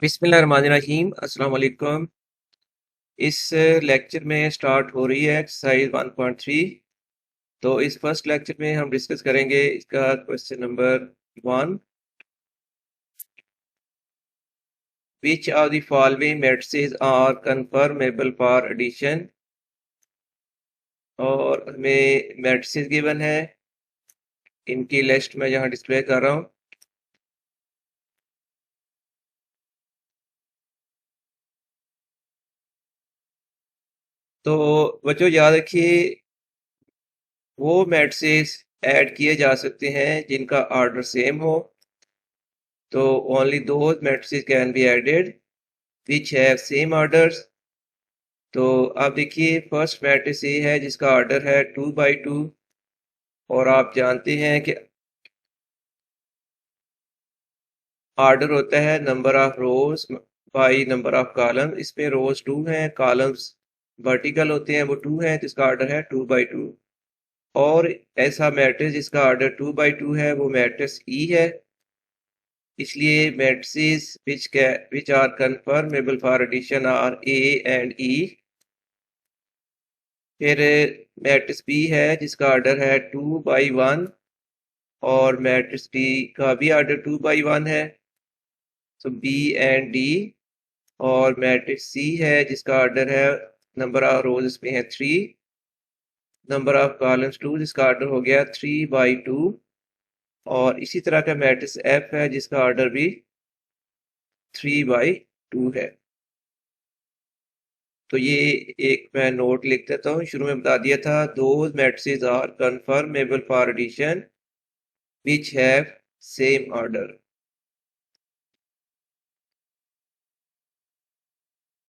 बिस्मिल्लाहिर्रहमानिर्रहीम अस्सलाम वालेकुम। इस लेक्चर में स्टार्ट हो रही है एक्सरसाइज 1.3। तो इस फर्स्ट लेक्चर में हम डिस्कस करेंगे इसका question number 1। Which of the following matrices are conformable for addition. और हमें मैट्रिसेस गिवन है, इनकी लिस्ट मैं यहाँ डिस्प्ले कर रहा हूँ। तो बच्चों याद रखिए, वो मैट्रिसेस ऐड किए जा सकते हैं जिनका ऑर्डर सेम हो। तो only those matrices can be added which have same orders. तो आप देखिए, फर्स्ट मैट्रिक्स ये है जिसका ऑर्डर है 2 by 2। और आप जानते हैं कि ऑर्डर होता है number of rows by number of columns. इसमें रोज 2 हैं, कॉलम्स वर्टिकल होते हैं, वो 2 हैं, जिसका ऑर्डर है 2 by 2। और ऐसा मैट्रिक्स जिसका ऑर्डर 2 by 2 है वो मैट्रिक्स ई है। इसलिए matrices which are conformable for addition are A and E. फिर मैट्रिक्स बी है जिसका ऑर्डर है 2 by 1, और मैट्रिक्स डी का भी ऑर्डर 2 by 1 है, तो बी एंड डी। और मैट्रिक्स सी है जिसका ऑर्डर है, नंबर ऑफ रोज इसमें है 3, नंबर ऑफ कॉलम्स 2, जिसका ऑर्डर हो गया 3 by 2। और इसी तरह का मैट्रिक्स एफ है जिसका ऑर्डर भी 3 by 2 है। तो ये एक मैं नोट लिख देता हूँ, शुरू में बता दिया था, those matrices are conformable for addition which have same order.